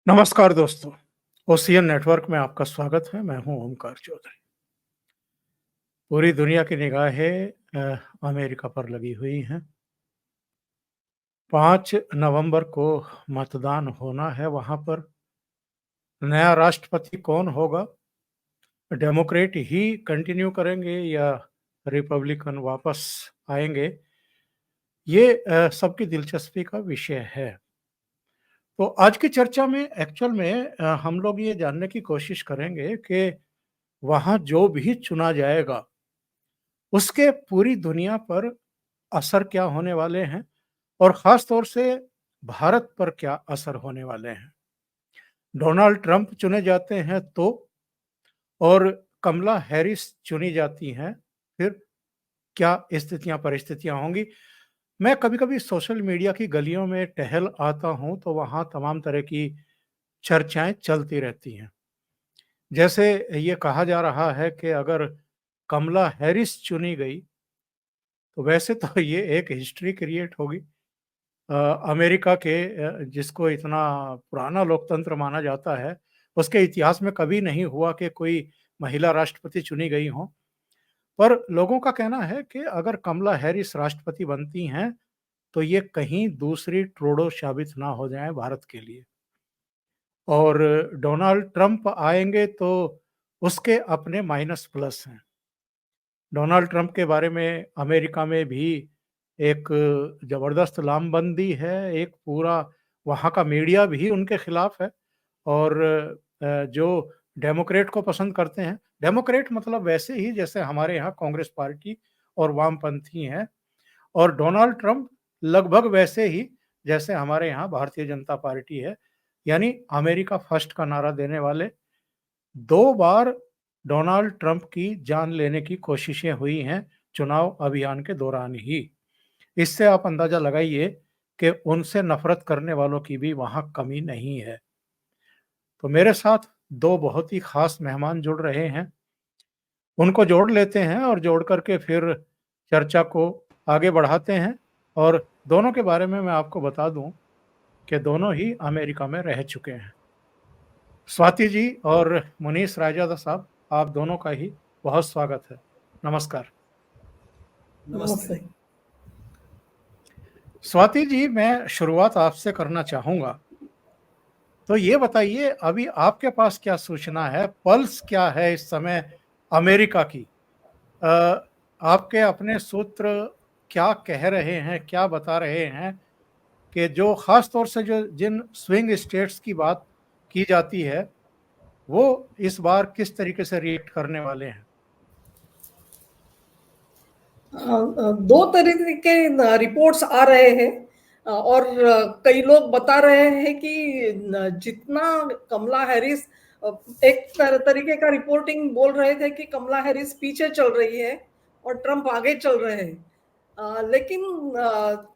नमस्कार दोस्तों, ocean network में आपका स्वागत है। मैं हूं ओमकार चौधरी। पूरी दुनिया की निगाहें अमेरिका पर लगी हुई हैं। 5 नवंबर को मतदान होना है वहां पर। नया राष्ट्रपति कौन होगा? डेमोक्रेट ही कंटिन्यू करेंगे या रिपब्लिकन वापस आएंगे? ये सबकी दिलचस्पी का विषय है। तो आज की चर्चा में एक्चुअल में हम लोग ये जानने की कोशिश करेंगे कि वहाँ जो भी चुना जाएगा, उसके पूरी दुनिया पर असर क्या होने वाले हैं और ख़ास तौर से भारत पर क्या असर होने वाले हैं। डोनाल्ड ट्रंप चुने जाते हैं तो और कमला हैरिस चुनी जाती हैं, फिर क्या स्थितियाँ परिस्थितियाँ होंगी। मैं कभी-कभी सोशल मीडिया की गलियों में टहल आता हूँ, तो वहाँ तमाम तरह की चर्चाएँ चलती रहती हैं। जैसे ये कहा जा रहा है कि अगर कमला हैरिस चुनी गई, तो वैसे तो ये एक हिस्ट्री क्रिएट होगी। अ, अमेरिका के जिसको इतना पुराना लोकतंत्र माना जाता है, उसके इतिहास में कभी नहीं हुआ कि कोई महिला राष्ट्रपति चुनी गई हों। पर लोगों का कहना है कि अगर कमला हैरिस राष्ट्रपति बनती हैं, तो ये कहीं दूसरी ट्रूडो साबित ना हो जाएँ भारत के लिए। और डोनाल्ड ट्रंप आएँगे तो उसके अपने माइनस प्लस हैं। डोनाल्ड ट्रंप के बारे में अमेरिका में भी एक ज़बरदस्त लामबंदी है, एक पूरा वहाँ का मीडिया भी उनके खिलाफ है और जो डेमोक्रेट को पसंद करते हैं, डेमोक्रेट मतलब वैसे ही जैसे हमारे यहाँ कांग्रेस पार्टी और वामपंथी हैं और डोनाल्ड ट्रंप लगभग वैसे ही जैसे हमारे यहाँ भारतीय जनता पार्टी है, यानी अमेरिका फर्स्ट का नारा देने वाले। 2 बार डोनाल्ड ट्रंप की जान लेने की कोशिशें हुई हैं चुनाव अभियान के दौरान ही। इससे आप अंदाज़ा लगाइए कि उनसे नफ़रत करने वालों की भी वहाँ कमी नहीं है। तो मेरे साथ 2 बहुत ही ख़ास मेहमान जुड़ रहे हैं। उनको जोड़ लेते हैं और जोड़ कर के फिर चर्चा को आगे बढ़ाते हैं और दोनों के बारे में मैं आपको बता दूँ कि दोनों ही अमेरिका में रह चुके हैं। स्वाति जी और मुनीश रायजादा साहब, आप दोनों का ही बहुत स्वागत है। नमस्कार। नमस्ते। स्वाति जी, मैं शुरुआत आपसे करना चाहूँगा। तो ये बताइए, अभी आपके पास क्या सूचना है, पल्स क्या है इस समय अमेरिका की? अ, आपके अपने सूत्र क्या कह रहे हैं, क्या बता रहे हैं कि जो ख़ास तौर से जो जिन स्विंग स्टेट्स की बात की जाती है, वो इस बार किस तरीके से रिएक्ट करने वाले हैं? दो तरीके के रिपोर्ट्स आ रहे हैं और कई लोग बता रहे हैं कि जितना कमला हैरिस एक तरीके का रिपोर्टिंग बोल रहे थे कि कमला हैरिस पीछे चल रही है और ट्रंप आगे चल रहे हैं। लेकिन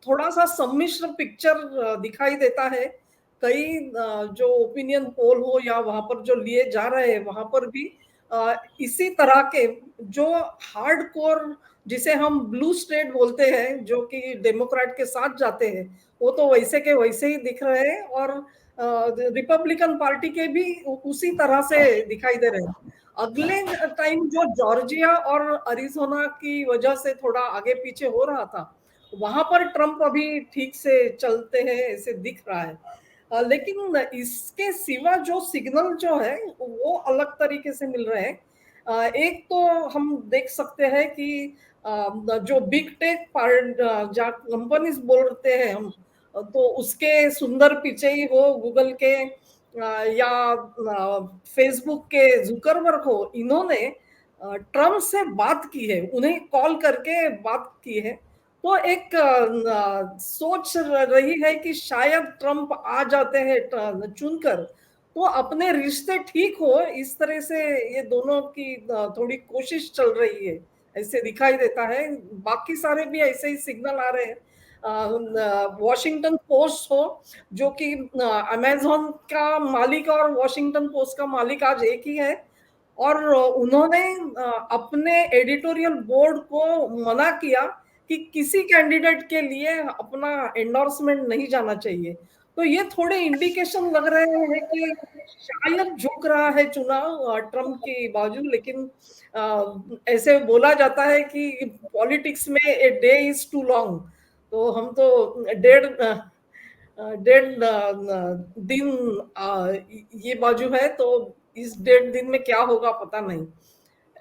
थोड़ा सा सम्मिश्र पिक्चर दिखाई देता है। कई जो ओपिनियन पोल हो या वहां पर जो लिए जा रहे हैं वहां पर भी इसी तरह के जो हार्डकोर जिसे हम ब्लू स्टेट बोलते हैं जो कि डेमोक्रेट के साथ जाते हैं वो तो वैसे के वैसे ही दिख रहे हैं और रिपब्लिकन पार्टी के भी उसी तरह से दिखाई दे रहे हैं। अगले टाइम जो जॉर्जिया और अरिजोना की वजह से थोड़ा आगे पीछे हो रहा था वहां पर ट्रंप अभी ठीक से चलते हैं ऐसे दिख रहा है। लेकिन इसके सिवा जो सिग्नल जो है वो अलग तरीके से मिल रहे हैं। एक तो हम देख सकते हैं कि जो बिग टेक पार्ट जहाँ कंपनीज बोलते हैं हम तो उसके सुंदर पिचे ही हो गूगल के या फेसबुक के जुकरबर्ग हो इन्होंने ट्रम्प से बात की है उन्हें कॉल करके बात की है। तो एक सोच रही है कि शायद ट्रम्प आ जाते हैं चुनकर तो अपने रिश्ते ठीक हो इस तरह से ये दोनों की थोड़ी कोशिश चल रही है ऐसे दिखाई देता है। बाकी सारे भी ऐसे ही सिग्नल आ रहे हैं। वॉशिंगटन पोस्ट हो जो कि अमेज़न का मालिक और वॉशिंगटन पोस्ट का मालिक आज एक ही है और उन्होंने अपने एडिटोरियल बोर्ड को मना किया कि किसी कैंडिडेट के लिए अपना एंडोर्समेंट नहीं जाना चाहिए। तो ये थोड़े इंडिकेशन लग रहे हैं कि शायद झुक रहा है चुनाव ट्रम्प के बाजू, लेकिन ऐसे बोला जाता है कि पॉलिटिक्स में a day is too long, तो हम तो डेढ़ दिन ये बाजू है, तो इस 1.5 दिन में क्या होगा पता नहीं,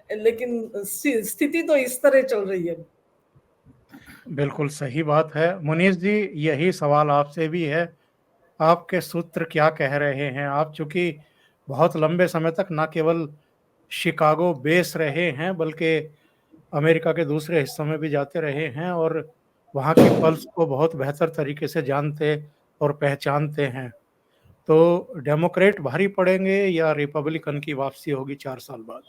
लेकिन स्थिति तो इस तरह चल रही है। बिल्कुल सही बात है मुनीष जी, यही सवाल आपसे भी है, आपके सूत्र क्या कह रहे हैं? आप चूंकि बहुत लंबे समय तक न केवल शिकागो बेस रहे हैं बल्कि अमेरिका के दूसरे हिस्सों में भी जाते रहे हैं और वहाँ की पल्स को बहुत बेहतर तरीके से जानते और पहचानते हैं। तो डेमोक्रेट भारी पड़ेंगे या रिपब्लिकन की वापसी होगी 4 साल बाद?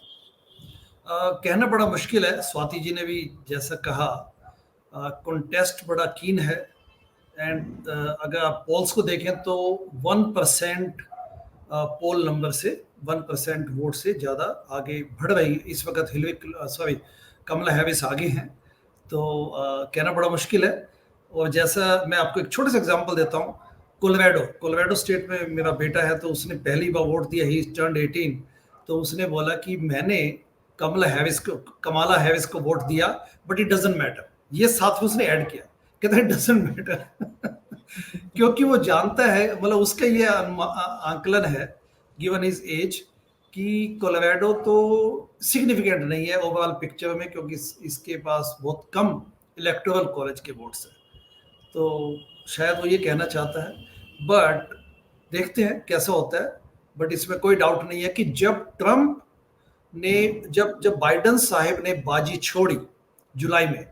कहना बड़ा मुश्किल है। स्वाति जी ने भी जैसा कहा, कॉन्टेस्ट बड़ा कीन है। एंड अगर आप पोल्स को देखें तो 1% पोल नंबर से 1% वोट से ज़्यादा आगे बढ़ रही है इस वक्त। कमला हैरिस आगे हैं, तो कहना बड़ा मुश्किल है। और जैसा मैं आपको एक छोटा सा एग्जांपल देता हूँ, कोलोराडो स्टेट में मेरा बेटा है, तो उसने पहली बार वोट दिया, ही टर्न्ड 18, तो उसने बोला कि मैंने कमाला हैरिस को वोट दिया, बट इट डजंट मैटर। ये साथ में उसने ऐड किया, कहता है डजंट मैटर क्योंकि वो जानता है, मतलब उसका ये आंकलन है गिवन हिज एज कि कोलोराडो तो सिग्निफिकेंट नहीं है ओवरऑल पिक्चर में, क्योंकि इसके पास बहुत कम इलेक्टोरल कॉलेज के वोट्स हैं। तो शायद वो ये कहना चाहता है, बट देखते हैं कैसा होता है। बट इसमें कोई डाउट नहीं है कि जब बाइडन साहब ने बाजी छोड़ी जुलाई में,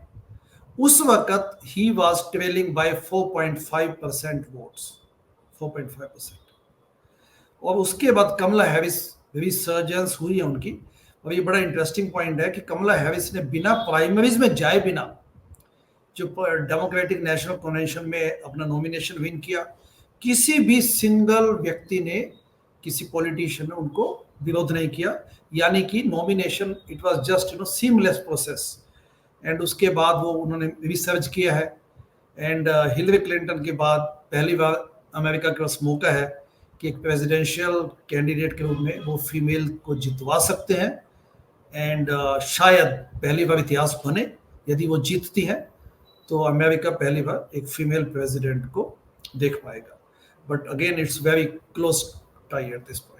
उस वक्त ही वाज ट्रेलिंग बाय 4.5% वोट्स, 4.5%। और उसके बाद कमला हैरिस रिसर्जेंस हुई है उनकी। और ये बड़ा इंटरेस्टिंग पॉइंट है कि कमला हैरिस ने बिना प्राइमरीज में जाए बिना जो डेमोक्रेटिक नेशनल कन्वेंशन में अपना नॉमिनेशन विन किया, किसी भी सिंगल व्यक्ति ने, किसी पॉलिटिशियन ने उनको विरोध नहीं किया। यानी कि nomination it was just seamless process. And उसके बाद वो उन्होंने रिसर्च किया है। एंड हिलरी क्लिंटन के बाद पहली बार अमेरिका के पास मौका है कि एक प्रेसिडेंशियल कैंडिडेट के रूप में वो फीमेल को जितवा सकते हैं। एंड शायद पहली बार इतिहास बने, यदि वो जीतती हैं तो अमेरिका पहली बार एक फीमेल प्रेसिडेंट को देख पाएगा। But again it's very close tie at this point.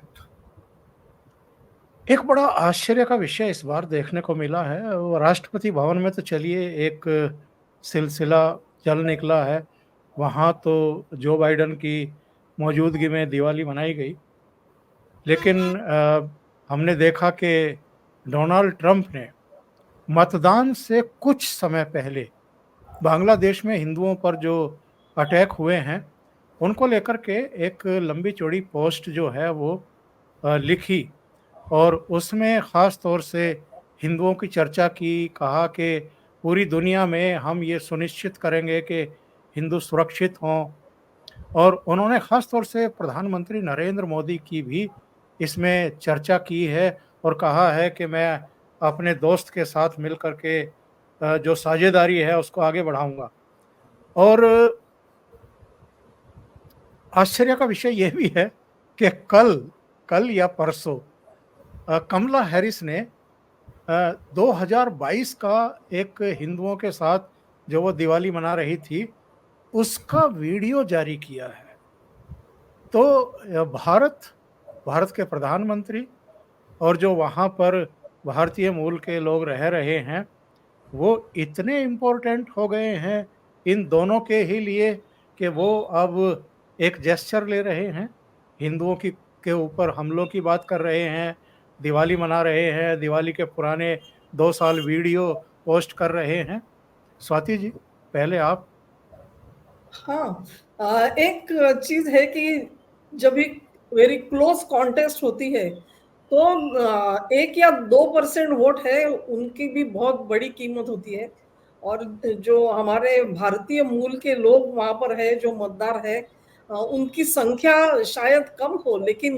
एक बड़ा आश्चर्य का विषय इस बार देखने को मिला है, वो राष्ट्रपति भवन में तो चलिए एक सिलसिला चल निकला है, वहाँ तो जो बाइडन की मौजूदगी में दिवाली मनाई गई, लेकिन हमने देखा कि डोनाल्ड ट्रंप ने मतदान से कुछ समय पहले बांग्लादेश में हिंदुओं पर जो अटैक हुए हैं उनको लेकर के एक लंबी चौड़ी पोस्ट जो है वो लिखी और उसमें ख़ास तौर से हिंदुओं की चर्चा की, कहा कि पूरी दुनिया में हम ये सुनिश्चित करेंगे कि हिंदू सुरक्षित हों। और उन्होंने ख़ास तौर से प्रधानमंत्री नरेंद्र मोदी की भी इसमें चर्चा की है और कहा है कि मैं अपने दोस्त के साथ मिल कर के जो साझेदारी है उसको आगे बढ़ाऊंगा। और आश्चर्य का विषय यह भी है कि कल या परसों कमला हैरिस ने 2022 का एक हिंदुओं के साथ जो वो दिवाली मना रही थी उसका वीडियो जारी किया है। तो भारत के प्रधानमंत्री और जो वहाँ पर भारतीय मूल के लोग रह रहे हैं वो इतने इम्पोर्टेंट हो गए हैं इन दोनों के ही लिए कि वो अब एक जेस्चर ले रहे हैं, हिंदुओं की के ऊपर हमलों की बात कर रहे हैं, दिवाली मना रहे हैं, दिवाली के पुराने 2 साल वीडियो पोस्ट कर रहे हैं। स्वाति जी, पहले आप। हाँ, एक चीज है कि जब भी वेरी क्लोज कॉन्टेस्ट होती है तो 1 या 2% वोट है उनकी भी बहुत बड़ी कीमत होती है। और जो हमारे भारतीय मूल के लोग वहां पर है, जो मतदार है, उनकी संख्या शायद कम हो, लेकिन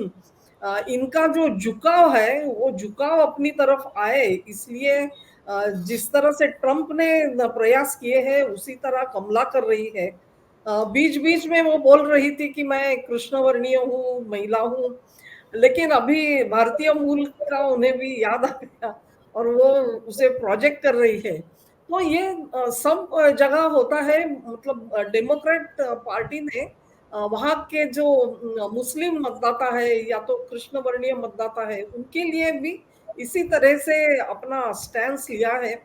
इनका जो झुकाव है वो झुकाव अपनी तरफ आए, इसलिए जिस तरह से ट्रंप ने प्रयास किए हैं उसी तरह कमला कर रही है। बीच बीच में वो बोल रही थी कि मैं कृष्णवर्णीय हूँ, महिला हूँ, लेकिन अभी भारतीय मूल का उन्हें भी याद आ गया और वो उसे प्रोजेक्ट कर रही है। तो ये सब जगह होता है, मतलब डेमोक्रेट पार्टी ने वहाँ के जो मुस्लिम मतदाता है या तो कृष्णवर्णीय मतदाता है, उनके लिए भी इसी तरह से अपना स्टैंस लिया है।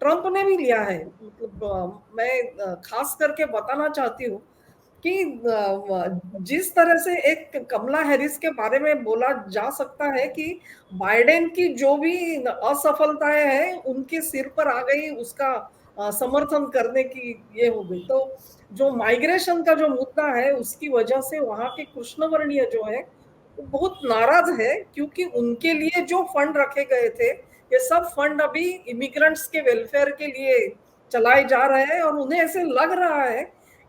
ट्रंप ने भी लिया है। मतलब मैं खास करके बताना चाहती हूँ कि जिस तरह से एक कमला हैरिस के बारे में बोला जा सकता है कि बाइडेन की जो भी असफलताएं हैं उनके सिर पर आ गई, उसका समर्थन करने की ये हो गई। तो जो माइग्रेशन का जो मुद्दा है उसकी वजह से वहां के कृष्णवर्णीय जो है वो बहुत नाराज है, क्योंकि उनके लिए जो फंड रखे गए थे ये सब फंड अभी इमिग्रेंट्स के वेलफेयर के लिए चलाए जा रहे हैं, और उन्हें ऐसे लग रहा है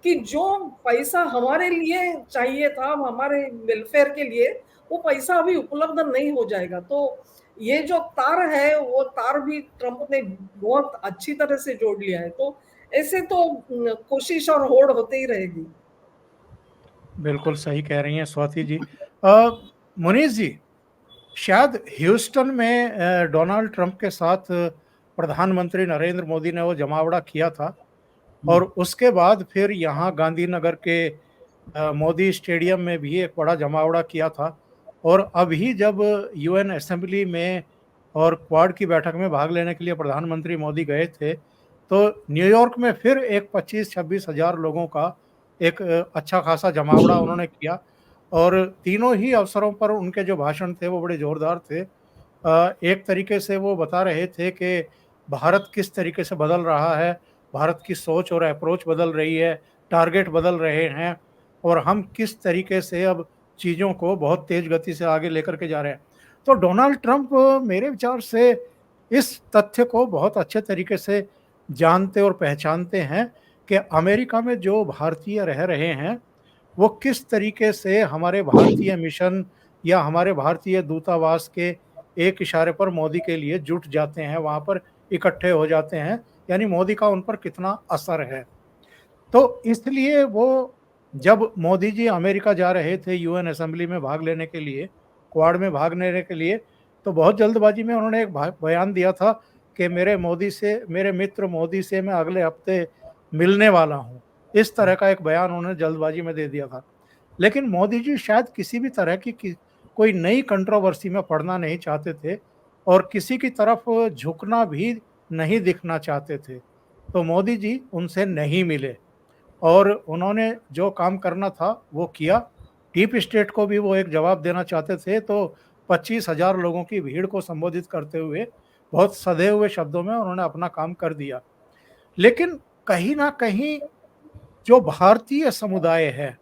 कि जो पैसा हमारे लिए चाहिए था, हमारे वेलफेयर के लिए, वो पैसा अभी उपलब्ध नहीं हो जाएगा। तो ये जो तार है वो तार भी ट्रंप ने बहुत अच्छी तरह से जोड़ लिया है। तो ऐसे तो कोशिश और होड़ होते ही रहेगी। बिल्कुल सही कह रही हैं स्वाति जी। मुनीष जी, शायद ह्यूस्टन में डोनाल्ड ट्रंप के साथ प्रधानमंत्री नरेंद्र मोदी ने वो जमावड़ा किया था, और उसके बाद फिर यहाँ गांधीनगर के मोदी स्टेडियम में भी एक बड़ा जमावड़ा किया था। और अभी जब यूएन असेंबली में और क्वाड की बैठक में भाग लेने के लिए प्रधानमंत्री मोदी गए थे, तो न्यूयॉर्क में फिर एक 25-26 हजार लोगों का एक अच्छा खासा जमावड़ा उन्होंने किया। और तीनों ही अवसरों पर उनके जो भाषण थे वो बड़े जोरदार थे। एक तरीके से वो बता रहे थे कि भारत किस तरीके से बदल रहा है, भारत की सोच और अप्रोच बदल रही है, टारगेट बदल रहे हैं, और हम किस तरीके से अब चीज़ों को बहुत तेज़ गति से आगे लेकर के जा रहे हैं। तो डोनाल्ड ट्रंप मेरे विचार से इस तथ्य को बहुत अच्छे तरीके से जानते और पहचानते हैं कि अमेरिका में जो भारतीय रह रहे हैं, वो किस तरीके से हमारे भारतीय मिशन या हमारे भारतीय दूतावास के एक इशारे पर मोदी के लिए जुट जाते हैं, वहाँ पर इकट्ठे हो जाते हैं, यानी मोदी का उन पर कितना असर है। तो इसलिए वो जब मोदी जी अमेरिका जा रहे थे यूएन असेंबली में भाग लेने के लिए, क्वाड में भाग लेने के लिए, तो बहुत जल्दबाजी में उन्होंने एक बयान दिया था कि मेरे मित्र मोदी से मैं अगले हफ्ते मिलने वाला हूँ। इस तरह का एक बयान उन्होंने जल्दबाजी में दे दिया था। लेकिन मोदी जी शायद किसी भी तरह की कोई नई कंट्रोवर्सी में पड़ना नहीं चाहते थे, और किसी की तरफ झुकना भी नहीं दिखना चाहते थे। तो मोदी जी उनसे नहीं मिले, और उन्होंने जो काम करना था वो किया। डीप स्टेट को भी वो एक जवाब देना चाहते थे, तो 25,000 लोगों की भीड़ को संबोधित करते हुए बहुत सधे हुए शब्दों में उन्होंने अपना काम कर दिया। लेकिन कहीं न कहीं जो भारतीय समुदाय है,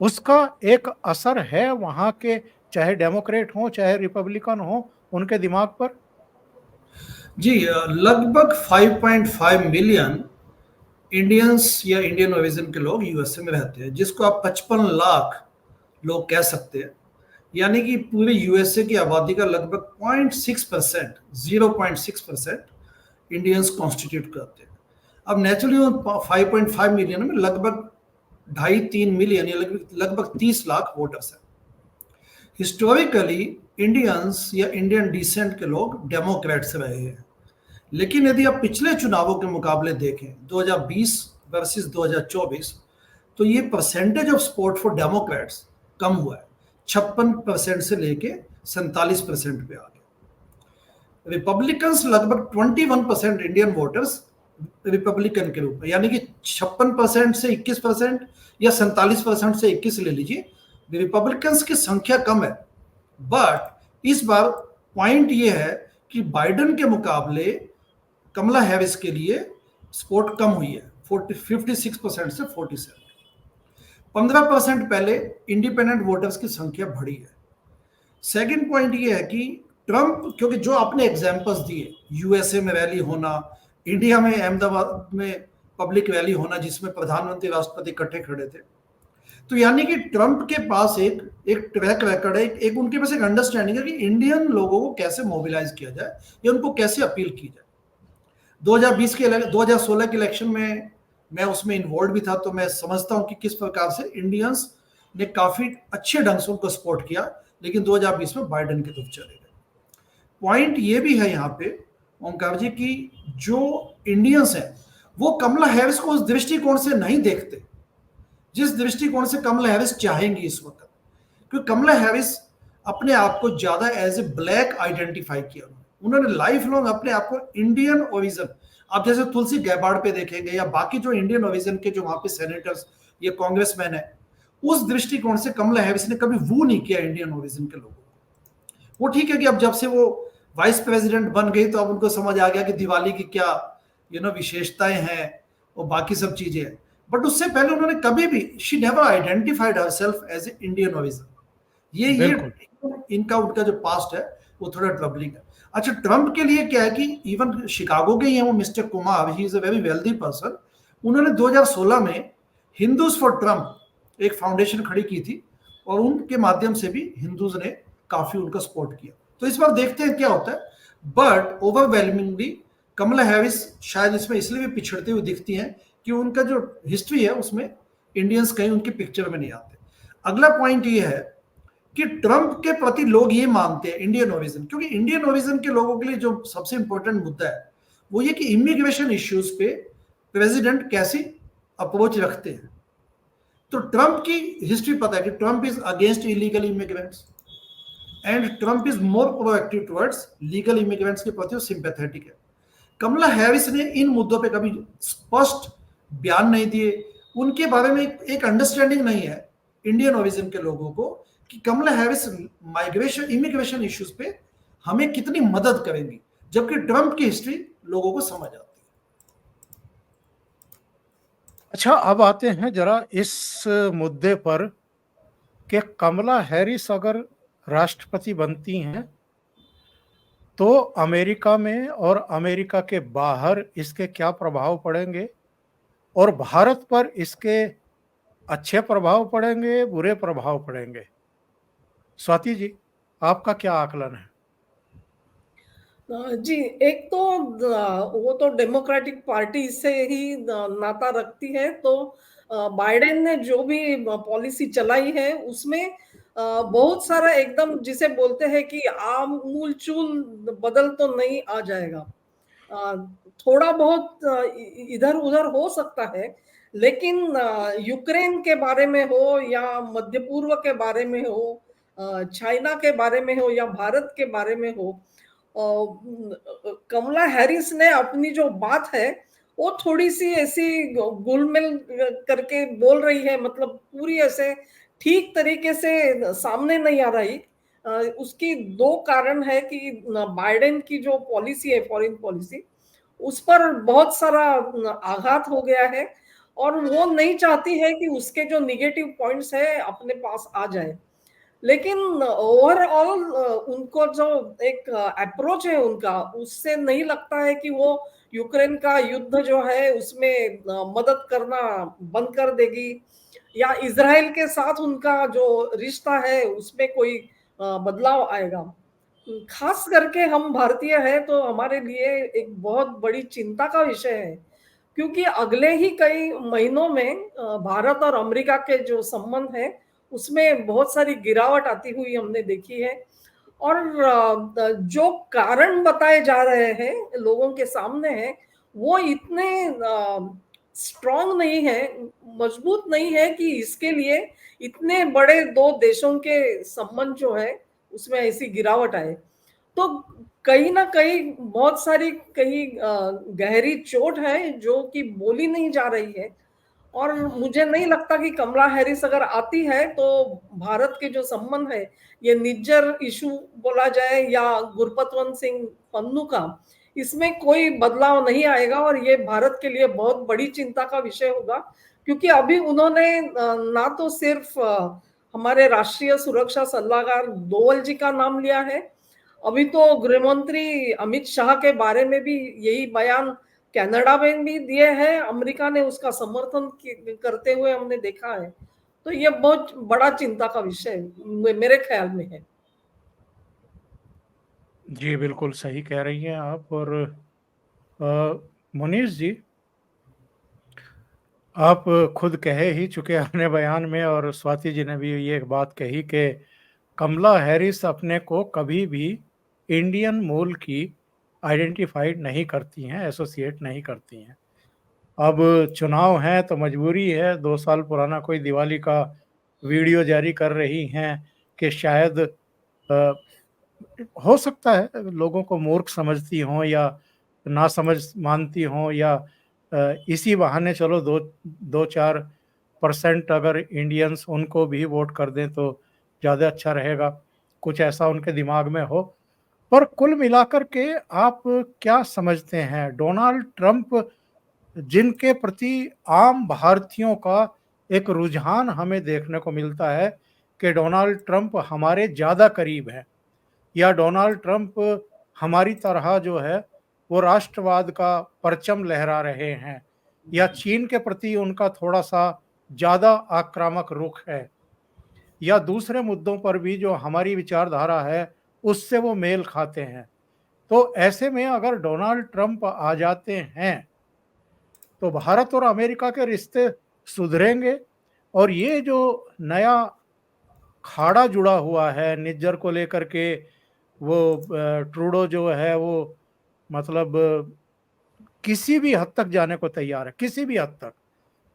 उसका एक असर है वहाँ के, चाहे डेमोक्रेट हों, चाहे रिपब्लिकन हों, उनके दिमाग पर? जी, लगभग 5.5 मिलियन इंडियंस या इंडियन ओरिजिन के लोग यूएसए में रहते हैं, जिसको आप 55 लाख लोग कह सकते हैं। यानी कि पूरे यूएसए की आबादी का लगभग 0.6%, 0.6% इंडियंस कॉन्स्टिट्यूट करते हैं। अब नेचुरली 5.5 मिलियन में लगभग 2.5-3 मिलियन या लगभग 30 लाख वोटर्स हैं। हिस्टोरिकली इंडियंस या इंडियन डिसेंट के लोग डेमोक्रेट से रहे हैं, लेकिन यदि आप पिछले चुनावों के मुकाबले देखें 2020 वर्सेस 2024, तो ये percentage of support for Democrats कम हुआ है, 56% से लेके 47% पे आ गए। रिपब्लिकन्स लगभग 21% इंडियन वोटर्स रिपब्लिकन के रूप में, यानी कि 56% से 21% या 47% से 21 ले लीजिए, रिपब्लिकन्स की संख्या कम है। बट इस बार पॉइंट ये है कि बाइडेन के मुकाबले कमला हैरिस के लिए सपोर्ट कम हुई है, 56% से 47। 15% पहले इंडिपेंडेंट वोटर्स की संख्या बढ़ी है। सेकंड पॉइंट ये है कि ट्रंप, क्योंकि जो आपने एग्जांपल्स दिए, यूएसए में रैली होना, इंडिया में अहमदाबाद में पब्लिक रैली होना जिसमें प्रधानमंत्री राष्ट्रपति इकट्ठे खड़े थे, तो यानी कि ट्रंप के पास एक ट्रैक रिकॉर्ड है, एक उनके पास एक अंडरस्टैंडिंग है कि इंडियन लोगों को कैसे मोबिलाइज किया जाए या उनको कैसे अपील की जाए। 2016 के इलेक्शन में मैं उसमें इन्वॉल्व भी था, तो मैं समझता हूं कि किस प्रकार से इंडियंस ने काफी अच्छे ढंग से उनको सपोर्ट किया, लेकिन 2020 में बाइडेन की तरफ चले गए। पॉइंट ये भी है यहाँ पे ओंकार जी की जो इंडियंस हैं वो कमला हैरिस को उस दृष्टिकोण से नहीं देखते जिस दृष्टिकोण से कमला हैरिस चाहेंगी इस वक्त, क्योंकि कमला हैरिस अपने आप को ज्यादा एज ए ब्लैक आइडेंटिफाई किया, उन्होंने लाइफ लॉन्ग अपने आप को इंडियन ओरिजिन, आप जैसे तुलसी गैबार्ड पे देखेंगे या बाकी जो इंडियन ओरिजिन के जो वहां पे सेनेटर्स ये कांग्रेसमैन है, उस दृष्टिकोण से कमला हैरिस ने कभी वो नहीं किया इंडियन ओरिजिन के लोगों को। वो ठीक है कि अब जब से वो वाइस प्रेसिडेंट बन गई तो अब उनको समझ आ गया कि दिवाली की क्या विशेषताएं हैं और बाकी सब चीजें हैं, बट उससे पहले उन्होंने कभी भी she never identified herself as a Indian origin. ये इनका उनका जो पास्ट है वो थोड़ा ट्रबलिंग है। अच्छा, ट्रंप के लिए क्या है कि इवन शिकागो के ही हैं वो mister Kumar, he is a very wealthy person, उन्होंने 2016 में हिंदूज फॉर ट्रंप एक फाउंडेशन खड़ी की थी और उनके माध्यम से भी हिंदूज ने काफी उनका सपोर्ट किया। तो इस बार देखते हैं क्या होता है, बट ओवरवेलमिंगली कमला हैरिस शायद इसमें इसलिए भी पिछड़ते हुए दिखती हैं कि उनका जो हिस्ट्री है उसमें इंडियंस कहीं उनकी पिक्चर में नहीं आते। अगला पॉइंट ये है कि ट्रंप के प्रति लोग ये मानते हैं इंडियन ओरिजिन, क्योंकि इंडियन ओरिजिन के लोगों के लिए जो सबसे इंपॉर्टेंट मुद्दा है वो ये कि इमिग्रेशन इश्यूज पे प्रेसिडेंट कैसी अप्रोच रखते हैं। तो ट्रंप की हिस्ट्री पता है कि Trump is against illegal immigrants and Trump is more proactive towards legal immigrants के प्रति सिंपैथेटिक है। कमला हैरिस ने इन मुद्दों पे कभी स्पष्ट बयान नहीं दिए, उनके बारे में एक अंडरस्टैंडिंग नहीं है इंडियन ओरिजिन के लोगों को कि कमला हैरिस माइग्रेशन इमिग्रेशन इश्यूज पे हमें कितनी मदद करेंगी, जबकि ट्रंप की हिस्ट्री लोगों को समझ आती है। अच्छा, अब आते हैं जरा इस मुद्दे पर कि कमला हैरिस अगर राष्ट्रपति बनती हैं तो अमेरिका में और अमेरिका के बाहर इसके क्या प्रभाव पड़ेंगे और भारत पर इसके अच्छे प्रभाव पड़ेंगे, बुरे प्रभाव पड़ेंगे? स्वाति जी, आपका क्या आकलन है? जी, एक तो वो तो डेमोक्रेटिक पार्टी से ही नाता रखती है, तो बाइडेन ने जो भी पॉलिसी चलाई है उसमें बहुत सारा एकदम जिसे बोलते हैं कि आमूल-चूल बदल तो नहीं आ जाएगा। अ, थोड़ा बहुत इधर-उधर हो सकता है, लेकिन यूक्रेन के बारे में हो या मध्य पूर्व के बारे में हो, चाइना के बारे में हो या भारत के बारे में हो, कमला हैरिस ने अपनी जो बात है वो थोड़ी-सी ऐसी गोलमेल करके बोल रही है, मतलब पूरी ऐसे ठीक तरीके से सामने नहीं आ रही। उसकी 2 कारण है कि बाइडेन की जो पॉलिसी है फॉरेन पॉलिसी, उस पर बहुत सारा आघात हो गया है और वो नहीं चाहती है कि उसके जो नेगेटिव पॉइंट्स है अपने पास आ जाए। लेकिन ओवरऑल उनको जो एक अप्रोच है उनका, उससे नहीं लगता है कि वो यूक्रेन का युद्ध जो है उसमें मदद करना बंद कर देगी या इज़राइल के साथ उनका जो रिश्ता है उसमें कोई बदलाव आएगा। खास करके हम भारतीय हैं तो हमारे लिए एक बहुत बड़ी चिंता का विषय है, क्योंकि अगले ही कई महीनों में भारत और अमेरिका के जो संबंध है उसमें बहुत सारी गिरावट आती हुई हमने देखी है और जो कारण बताए जा रहे हैं लोगों के सामने हैं वो इतने स्ट्रांग नहीं है, मजबूत नहीं है कि इसके लिए इतने बड़े 2 देशों के संबंध जो है उसमें ऐसी गिरावट आए। तो कहीं न कहीं बहुत सारी कहीं गहरी चोट है जो कि बोली नहीं जा रही है और मुझे नहीं लगता कि कमला हैरिस अगर आती है तो भारत के जो संबंध है, ये निज्जर इश्यू बोला जाए या गुरपतवंत सिंह पन्नू का, इसमें कोई बदलाव नहीं आएगा और ये भारत के लिए बहुत बड़ी चिंता का विषय होगा, क्योंकि अभी उन्होंने ना तो सिर्फ हमारे राष्ट्रीय सुरक्षा सलाहकार डोवल जी का नाम लिया है, अभी तो गृहमंत्री अमित शाह के बारे में भी यही बयान कनाडा में भी दिए हैं, अमेरिका ने उसका समर्थन करते हुए हमने देखा है। तो ये बहुत बड़ा चिंता का विषय मेरे ख्याल में है। जी, बिल्कुल सही कह रही हैं आप। और मुनीष जी, आप खुद कहे ही चुके अपने बयान में, और स्वाति जी ने भी ये एक बात कही कि कमला हैरिस अपने को कभी भी इंडियन मूल की आइडेंटिफाइड नहीं करती हैं, एसोसिएट नहीं करती हैं। अब चुनाव है तो मजबूरी है, 2 साल पुराना कोई दिवाली का वीडियो जारी कर रही हैं कि शायद हो सकता है लोगों को मूर्ख समझती हों या नासमझ मानती हों, या इसी बहाने चलो 2-4% अगर इंडियंस उनको भी वोट कर दें तो ज़्यादा अच्छा रहेगा, कुछ ऐसा उनके दिमाग में हो। पर कुल मिलाकर के आप क्या समझते हैं, डोनाल्ड ट्रंप जिनके प्रति आम भारतीयों का एक रुझान हमें देखने को मिलता है कि डोनाल्ड ट्रंप हमारे ज़्यादा करीब हैं, या डोनाल्ड ट्रंप हमारी तरह जो है वो राष्ट्रवाद का परचम लहरा रहे हैं, या चीन के प्रति उनका थोड़ा-सा ज़्यादा आक्रामक रुख है, या दूसरे मुद्दों पर भी जो हमारी विचारधारा है उससे वो मेल खाते हैं। तो ऐसे में अगर डोनाल्ड ट्रंप आ जाते हैं तो भारत और अमेरिका के रिश्ते सुधरेंगे, और ये जो नया खाड़ा जुड़ा हुआ है निज्जर को लेकर के, वो ट्रूडो जो है वो मतलब किसी भी हद तक जाने को तैयार है, किसी भी हद तक।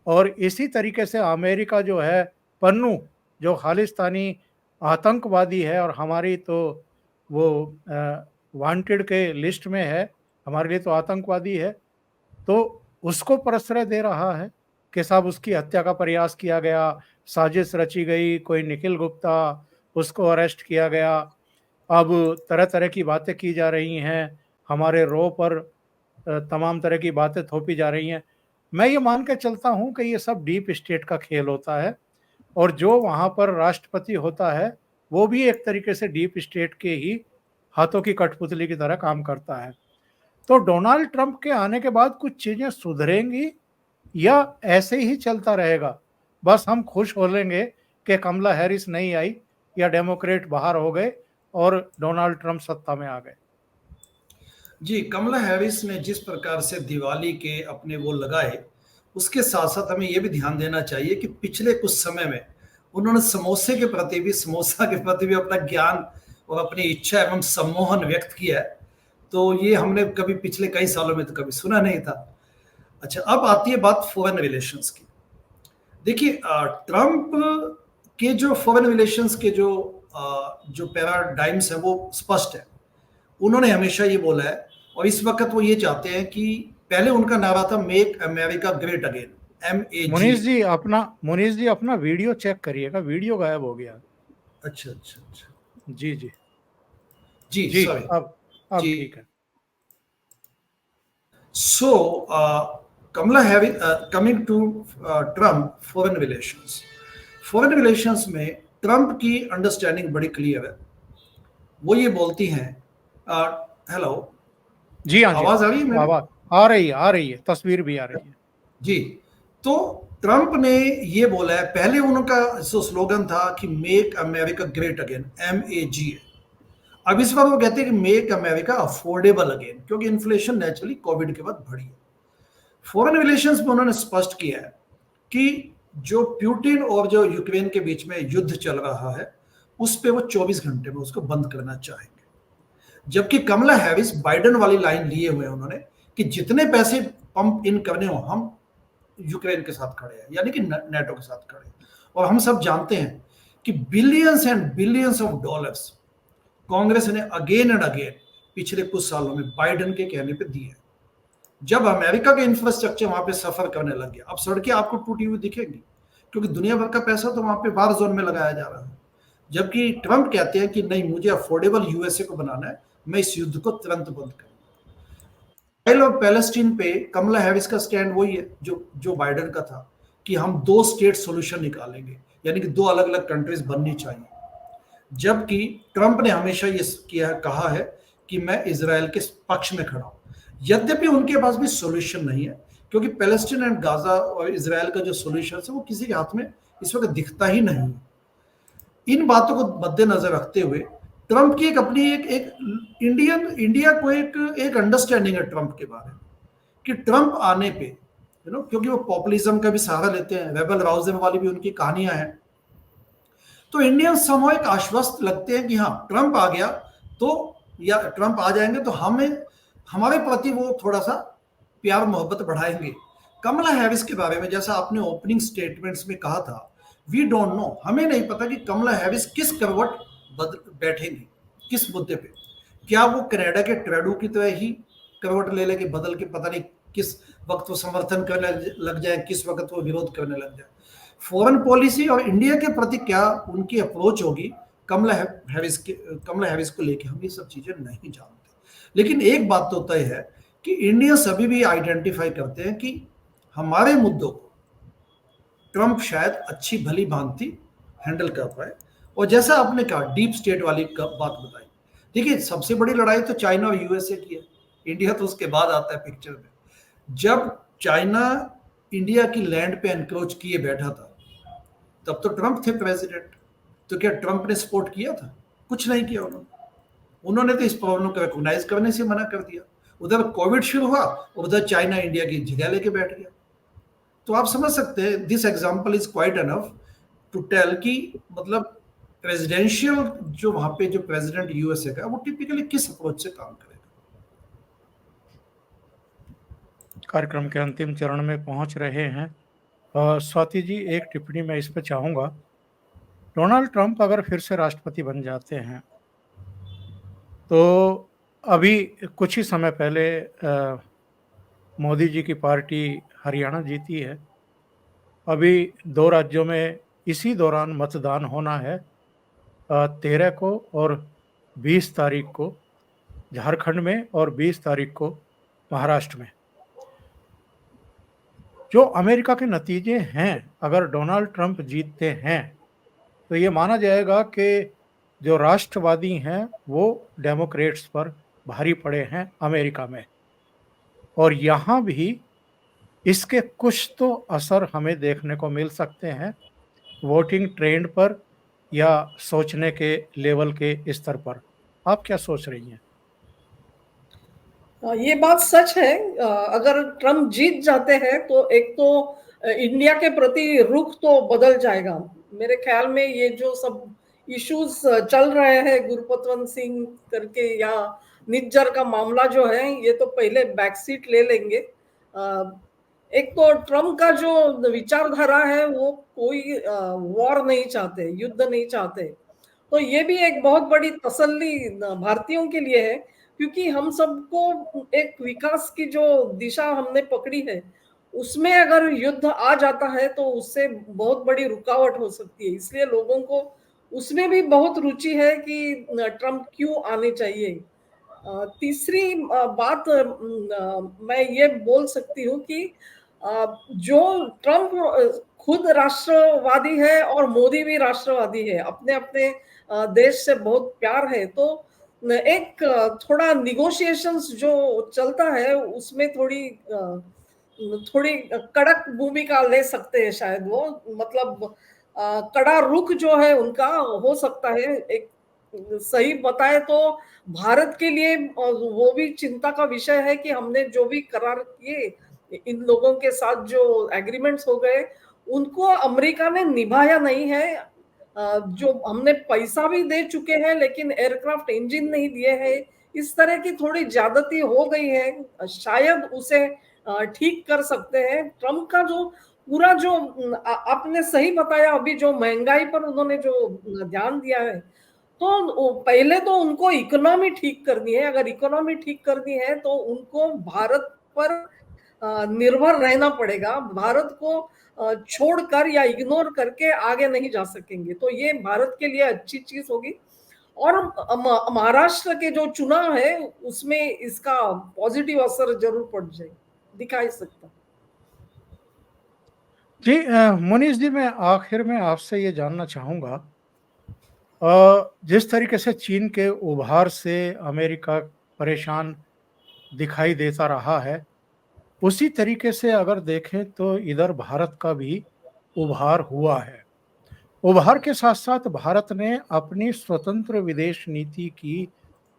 और इसी तरीके से अमेरिका जो है, पन्नू जो खालिस्तानी आतंकवादी है और हमारी तो वो वांटेड के लिस्ट में है, हमारे लिए तो आतंकवादी है, तो उसको प्रश्रय दे रहा है कि साहब उसकी हत्या का प्रयास किया गया, साजिश रची गई, कोई निखिल गुप्ता, उसको अरेस्ट किया गया। अब तरह-तरह की बातें की जा रही हैं, हमारे रो पर तमाम तरह की बातें थोपी जा रही हैं। मैं ये मान के चलता हूँ कि ये सब डीप स्टेट का खेल होता है, और जो वहाँ पर राष्ट्रपति होता है, वो भी एक तरीके से डीप स्टेट के ही हाथों की कठपुतली की तरह काम करता है। तो डोनाल्ड ट्रंप के आने के बाद कुछ चीज़ें सुधरेंगी या ऐसे ही चलता रहेगा? बस हम खुश हो लेंगे कि कमला हैरिस नहीं आई या डेमोक्रेट बाहर हो गए और डोनाल्ड ट्रंप सत्ता में आ गए। जी, कमला हैरिस ने जिस प्रकार से दिवाली के अपने वो लगाए, उसके साथ-साथ हमें ये भी ध्यान देना चाहिए कि पिछले कुछ समय में उन्होंने समोसा के प्रति भी अपना ज्ञान और अपनी इच्छा एवं सम्मोहन व्यक्त किया है। तो ये हमने कभी पिछले कई सालों में तो कभी सुना नहीं था। अच्छा, अब आती है बात फॉरेन रिलेशंस की। देखिए ट्रंप के जो फॉरेन रिलेशंस के जो पैराडाइम्स है वो स्पष्ट है। उन्होंने हमेशा ये बोला है और इस वक्त वो ये चाहते हैं कि पहले उनका नारा था make America great again, Munish MAG। जी अपना वीडियो चेक करिएगा, वीडियो गायब हो गया। अच्छा अच्छा अच्छा, जी जी जी जी, सॉरी अब जी। ठीक है। So Kamala Harris coming to Trump foreign relations में ट्रम्प की अंडरस्टैंडिंग बड़ी क्लियर है। वो ये बोलती हैं हेलो, जी हाँ, जी आवाज आ रही है मेरी? आवाज आ रही है, तस्वीर भी आ रही है। जी, तो ट्रंप ने ये बोला है, पहले उनका जो स्लोगन था कि make America great again, MAG। अब इस बार वो कहते हैं कि मेक अमेरिका अफोर्डेबल अगेन, क्योंकि इन्फ्लेशन नेचुरली कोविड के बाद बढ़ी है। फॉरेन रिलेशंस में उन्होंने स्पष्ट किया है कि जो प्यूटिन और जो यूक्रेन के बीच में युद्ध चल रहा है उस पे वो 24 घंटे में उसको बंद करना चाहेंगे। जबकि कमला हैरिस बाइडेन वाली लाइन लिए हुए हैं उन्होंने कि जितने पैसे पंप इन करने हो हम यूक्रेन के साथ खड़े हैं, यानी कि नेटो के साथ खड़े हैं। और हम सब जानते हैं कि billions and billions of dollars Congress ने अगेन एंड अगेन पिछले कुछ सालों में बाइडेन के कहने पे दिए। जब अमेरिका का इंफ्रास्ट्रक्चर वहां पे सफर करने लग गया, अब सड़कें आपको टूटी हुई दिखेंगी क्योंकि दुनिया भर का पैसा तो वहां पे वार जोन में लगाया जा रहा है। जबकि ट्रंप कहते हैं कि नहीं, मुझे अफोर्डेबल यूएसए को बनाना है, मैं इस युद्ध को तुरंत बंद करूंगा। इसराइल और पैलेस्टीन पे कमला हैरिस का स्टैंड वही है जो बाइडेन का था कि हम 2 स्टेट सॉल्यूशन निकालेंगे, यानी कि 2 अलग अलग कंट्रीज बननी चाहिए। जबकि ट्रंप ने हमेशा ये कहा है कि मैं इजराइल के पक्ष में खड़ा हूं, यद्यपि उनके पास भी सॉल्यूशन नहीं है, क्योंकि पैलेस्टीन एंड गाजा और इजराइल का जो सॉल्यूशन है वो किसी के हाथ में इस वक्त दिखता ही नहीं है। इन बातों को मद्देनजर रखते हुए ट्रंप की एक अपनी एक इंडिया को एक अंडरस्टैंडिंग है ट्रंप के बारे में कि ट्रंप आने पे क्योंकि वो पॉपुलिज्म का भी सहारा लेते हैं, रेबल राउजन वाली भी उनकी कहानियां हैं। तो इंडियंस समूह एक आश्वस्त लगते हैं कि हाँ ट्रंप आ गया तो, या ट्रंप आ जाएंगे तो हमें हमारे प्रति वो थोड़ा सा प्यार मोहब्बत बढ़ाएंगे। कमला हैरिस के बारे में जैसा आपने ओपनिंग स्टेटमेंट्स में कहा था, वी डोंट नो, हमें नहीं पता कि कमला हैरिस किस करवट बैठेंगी, किस मुद्दे पे। क्या वो कनाडा के ट्रेडू की तरह ही करवट ले लेके बदल के, पता नहीं किस वक्त वो समर्थन करने लग जाए, किस वक्त वो विरोध करने लग जाए। फॉरेन पॉलिसी और इंडिया के प्रति क्या उनकी अप्रोच होगी कमला हैरिस को लेके, हम ये सब चीजें नहीं जानते। लेकिन एक बात तो तय है कि इंडियंस अभी भी आइडेंटिफाई करते हैं कि हमारे मुद्दों को ट्रंप शायद अच्छी भली भांति हैंडल कर पाए। और जैसा आपने कहा डीप स्टेट वाली बात बताई, देखिए सबसे बड़ी लड़ाई तो चाइना और यूएसए की है, इंडिया तो उसके बाद आता है पिक्चर में। जब चाइना इंडिया की लैंड पे एनक्रोच किए बैठा था तब तो ट्रंप थे प्रेसिडेंट, तो क्या ट्रंप ने सपोर्ट किया था? कुछ नहीं किया उन्होंने तो इस प्रॉब्लम को रिकॉग्नाइज करने से मना कर दिया। उधर कोविड शुरू हुआ और उधर चाइना इंडिया की जगह लेके बैठ गया। तो आप समझ सकते हैं, this example is quite enough to tell कि मतलब प्रेसिडेंशियल जो वहां पे जो प्रेसिडेंट यूएसए का, वो टिपिकली किस अप्रोच से काम करेगा। कार्यक्रम के अंतिम चरण में पहुंच रहे हैं। स्वाति जी, एक टिप्पणी मैं इस पर चाहूंगा। डोनाल्ड ट्रंप अगर फिर से राष्ट्रपति बन जाते हैं तो अभी कुछ ही समय पहले मोदी जी की पार्टी हरियाणा जीती है। अभी 2 राज्यों में इसी दौरान मतदान होना है, 13 को और 20 तारीख को झारखंड में और 20 तारीख को महाराष्ट्र में। जो अमेरिका के नतीजे हैं, अगर डोनाल्ड ट्रंप जीतते हैं तो ये माना जाएगा कि जो राष्ट्रवादी हैं वो डेमोक्रेट्स पर भारी पड़े हैं अमेरिका में, और यहाँ भी इसके कुछ तो असर हमें देखने को मिल सकते हैं वोटिंग ट्रेंड पर या सोचने के लेवल के स्तर पर। आप क्या सोच रही हैं? ये बात सच है। अगर ट्रम्प जीत जाते हैं तो एक तो इंडिया के प्रति रुख तो बदल जाएगा। मेरे ख्याल में ये जो सब इश्यूज चल रहे हैं, गुरपतवंत सिंह करके या निज्जर का मामला जो है, ये तो पहले बैकसीट ले लेंगे। एक तो ट्रम्प का जो विचारधारा है वो कोई वॉर नहीं चाहते, युद्ध नहीं चाहते। तो ये भी एक बहुत बड़ी तसल्ली भारतीयों के लिए है, क्योंकि हम सबको एक विकास की जो दिशा हमने पकड़ी है उसमें अगर युद्ध आ जाता है तो उससे बहुत बड़ी रुकावट हो सकती है। इसलिए लोगों को उसमें भी बहुत रुचि है कि ट्रम्प क्यों आने चाहिए। तीसरी बात मैं ये बोल सकती हूँ कि जो ट्रम्प खुद राष्ट्रवादी है और मोदी भी राष्ट्रवादी है, अपने अपने देश से बहुत प्यार है, तो एक थोड़ा निगोशिएशंस जो चलता है उसमें थोड़ी थोड़ी कड़क भूमिका ले सकते हैं शायद वो, मतलब कड़ा रुख जो है उनका हो सकता है। एक सही बताए तो भारत के लिए वो भी चिंता का विषय है कि हमने जो भी करार किए इन लोगों के साथ, जो एग्रीमेंट्स हो गए, उनको अमेरिका ने निभाया नहीं है। जो हमने पैसा भी दे चुके हैं लेकिन एयरक्राफ्ट इंजन नहीं दिए हैं, इस तरह की थोड़ी ज्यादती हो गई है। शायद उसे ठीक कर सकते हैं। ट्रम्प का जो पूरा जो आपने सही बताया, अभी जो महंगाई पर उन्होंने जो ध्यान दिया है, तो पहले तो उनको इकोनॉमी ठीक करनी है। अगर इकोनॉमी ठीक करनी है तो उनको भारत पर निर्भर रहना पड़ेगा। भारत को छोड़कर या इग्नोर करके आगे नहीं जा सकेंगे। तो ये भारत के लिए अच्छी चीज होगी। और महाराष्ट्र के जो चुनाव है उसमें इसका पॉजिटिव असर जरूर पड़ जाए, दिखाई सकता। जी मुनीष जी, मैं आखिर में आपसे ये जानना चाहूँगा, जिस तरीके से चीन के उभार से अमेरिका परेशान दिखाई देता रहा है, उसी तरीके से अगर देखें तो इधर भारत का भी उभार हुआ है। उभार के साथ साथ भारत ने अपनी स्वतंत्र विदेश नीति की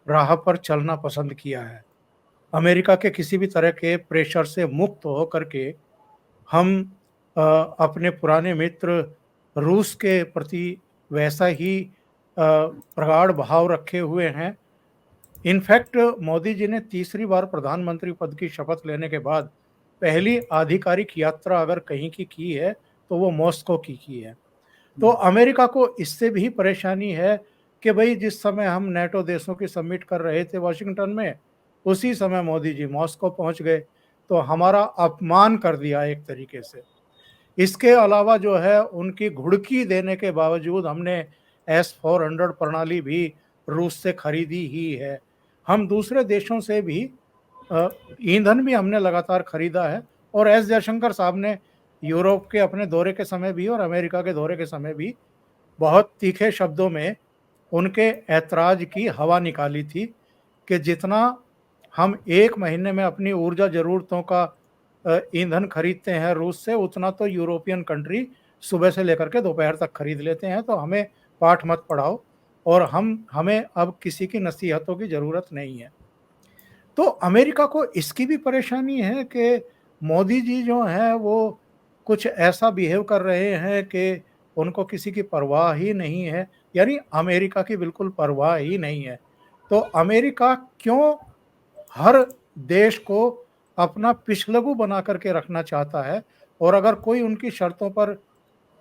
राह पर चलना पसंद किया है। अमेरिका के किसी भी तरह के प्रेशर से मुक्त होकर के हम अपने पुराने मित्र रूस के प्रति वैसा ही प्रगाढ़ भाव रखे हुए हैं। इनफैक्ट मोदी जी ने तीसरी बार प्रधानमंत्री पद की शपथ लेने के बाद पहली आधिकारिक यात्रा अगर कहीं की है तो वो मॉस्को की है। तो अमेरिका को इससे भी परेशानी है कि भाई जिस समय हम नेटो देशों की समिट कर रहे थे वाशिंगटन में, उसी समय मोदी जी मॉस्को पहुंच गए, तो हमारा अपमान कर दिया एक तरीके से। इसके अलावा जो है उनकी घुड़की देने के बावजूद हमने S-400 प्रणाली भी रूस से खरीदी ही है। हम दूसरे देशों से भी ईंधन भी हमने लगातार खरीदा है और एस जयशंकर साहब ने यूरोप के अपने दौरे के समय भी और अमेरिका के दौरे के समय भी बहुत तीखे शब्दों में उनके ऐतराज की हवा निकाली थी कि जितना हम 1 महीने में अपनी ऊर्जा ज़रूरतों का ईंधन खरीदते हैं रूस से, उतना तो यूरोपियन कंट्री सुबह से लेकर के दोपहर तक खरीद लेते हैं, तो हमें पाठ मत पढ़ाओ और हमें अब किसी की नसीहतों की ज़रूरत नहीं है। तो अमेरिका को इसकी भी परेशानी है कि मोदी जी जो हैं वो कुछ ऐसा बिहेव कर रहे हैं कि उनको किसी की परवाह ही नहीं है, यानी अमेरिका की बिल्कुल परवाह ही नहीं है। तो अमेरिका क्यों हर देश को अपना पिछलगू बना करके रखना चाहता है और अगर कोई उनकी शर्तों पर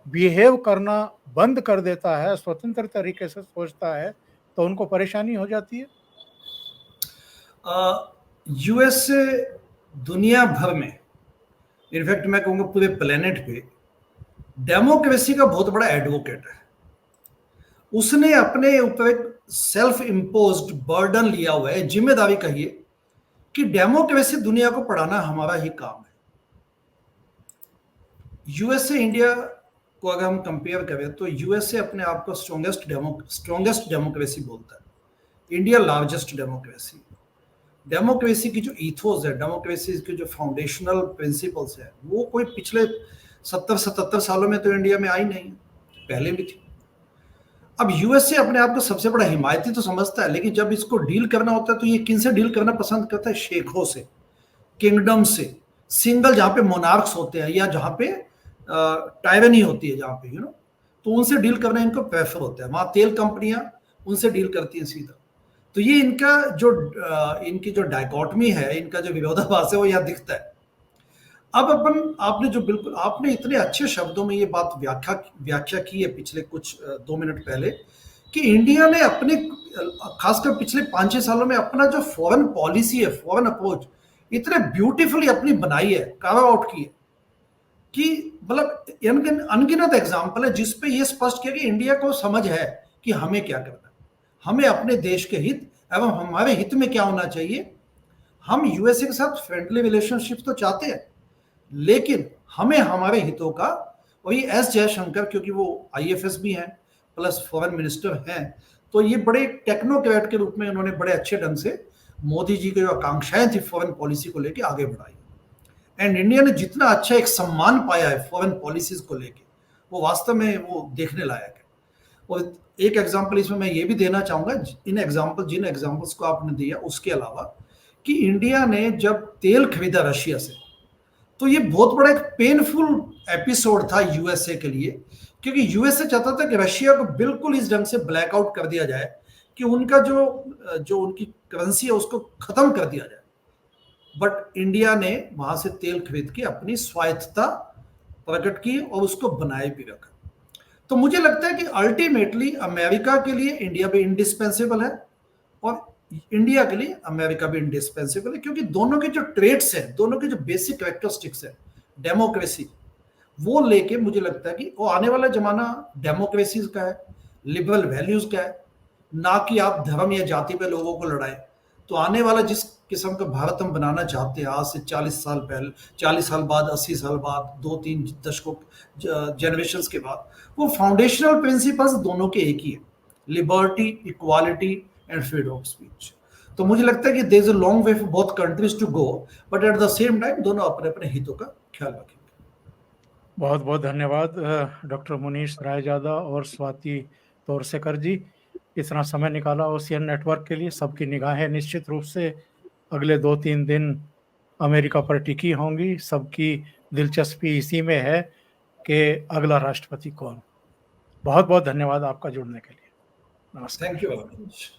बिहेव करना बंद कर देता है, स्वतंत्र तरीके से सोचता है, तो उनको परेशानी हो जाती है। यूएस से दुनिया भर में, इनफैक्ट मैं कहूंगा पूरे प्लेनेट पे डेमोक्रेसी का बहुत बड़ा एडवोकेट है। उसने अपने ऊपर एक सेल्फ इम्पोज्ड बर्डन लिया हुआ है, जिम्मेदारी कहिए, कि डेमोक्रेसी दुनिया को पढ़ाना हमारा ही काम है। यूएस से इंडिया को अगर हम कंपेयर करें तो यूएसए अपने आप को स्ट्रॉन्गेस्ट डेमोक्रेसी बोलता है, इंडिया लार्जेस्ट डेमोक्रेसी। डेमोक्रेसी की जो ईथोस है, डेमोक्रेसी की जो फाउंडेशनल प्रिंसिपल्स है, वो कोई पिछले 70-77 सालों में तो इंडिया में आई नहीं, पहले भी थी। अब यूएसए अपने आप को सबसे बड़ा हिमायती तो समझता है, लेकिन जब इसको डील करना होता है तो ये किन से डील करना पसंद करता है? शेखों से, किंगडम से, सिंगल जहां पे मोनार्क्स होते हैं या जहां पे टायरनी होती है, जहां पे तो उनसे डील करना इनको प्रेफर होता है। वहां तेल कंपनियां उनसे डील करती हैं सीधा। तो ये इनका जो इनकी जो डायकॉटमी है, इनका जो विरोधाभास है, वो यहाँ दिखता है। अब आपने इतने अच्छे शब्दों में ये बात व्याख्या की है पिछले कुछ 2 मिनट पहले, कि इंडिया ने अपने खासकर पिछले 5-6 सालों में अपना जो फॉरेन पॉलिसी है, फॉरेन अप्रोच इतने ब्यूटीफुली अपनी बनाई है, कार्व आउट की है, कि मतलब अनगिनत एग्जाम्पल है जिसपे ये स्पष्ट किया कि इंडिया को समझ है कि हमें क्या करना है, हमें अपने देश के हित एवं हमारे हित में क्या होना चाहिए। हम यूएसए के साथ फ्रेंडली रिलेशनशिप तो चाहते हैं, लेकिन हमें हमारे हितों का, और ये एस जयशंकर क्योंकि वो आईएफएस भी हैं प्लस फॉरेन मिनिस्टर हैं, तो ये बड़े टेक्नोक्रेट के रूप में उन्होंने बड़े अच्छे ढंग से मोदी जी की जो आकांक्षाएं थी फॉरेन पॉलिसी को लेकर आगे बढ़ाई। एंड इंडिया ने जितना अच्छा एक सम्मान पाया है फॉरेन पॉलिसीज को लेके, वो वास्तव में वो देखने लायक है। और एक एग्जांपल इसमें मैं ये भी देना चाहूंगा, जिन एग्जांपल्स को आपने दिया उसके अलावा, कि इंडिया ने जब तेल खरीदा रशिया से, तो ये बहुत बड़ा एक पेनफुल एपिसोड था यूएसए के लिए, क्योंकि यूएसए चाहता था कि रशिया को बिल्कुल इस ढंग से ब्लैकआउट कर दिया जाए कि उनका जो उनकी करेंसी है उसको खत्म कर दिया जाए। बट इंडिया ने वहां से तेल खरीद के अपनी स्वायत्तता प्रकट की और उसको बनाए भी रखा। तो मुझे लगता है कि अल्टीमेटली अमेरिका के लिए इंडिया भी इंडिस्पेंसेबल है और इंडिया के लिए अमेरिका भी इंडिस्पेंसेबल है, क्योंकि दोनों के जो ट्रेड्स हैं, दोनों के जो बेसिक कैरेक्टरिस्टिक्स है, डेमोक्रेसी, वो लेके मुझे लगता है कि वो आने वाला जमाना डेमोक्रेसी का है, लिबरल वैल्यूज का है, ना कि आप धर्म या जाति पे लोगों को लड़ाए। तो आने वाला जिस किस्म का भारत हम बनाना चाहते हैं आज से 40 साल पहले, 40 साल बाद, 80 साल बाद, 2-3 दशकों जनरेशंस के बाद, वो फाउंडेशनल प्रिंसिपल्स दोनों के एक ही है, liberty, equality and freedom of speech. तो मुझे लगता है कि there is a long way for both countries to go, but at the same time दोनों अपने अपने हितों का ख्याल रखेंगे। बहुत बहुत धन्यवाद डॉक्टर मुनीश रायजादा और स्वाति तोरसेकर जी, इतना समय निकाला ओशियन नेटवर्क के लिए। सबकी निगाहें निश्चित रूप से अगले 2-3 दिन अमेरिका पर टिकी होंगी, सबकी दिलचस्पी इसी में है कि अगला राष्ट्रपति कौन। बहुत बहुत धन्यवाद आपका जुड़ने के लिए। नमस्कार। Thank you very much.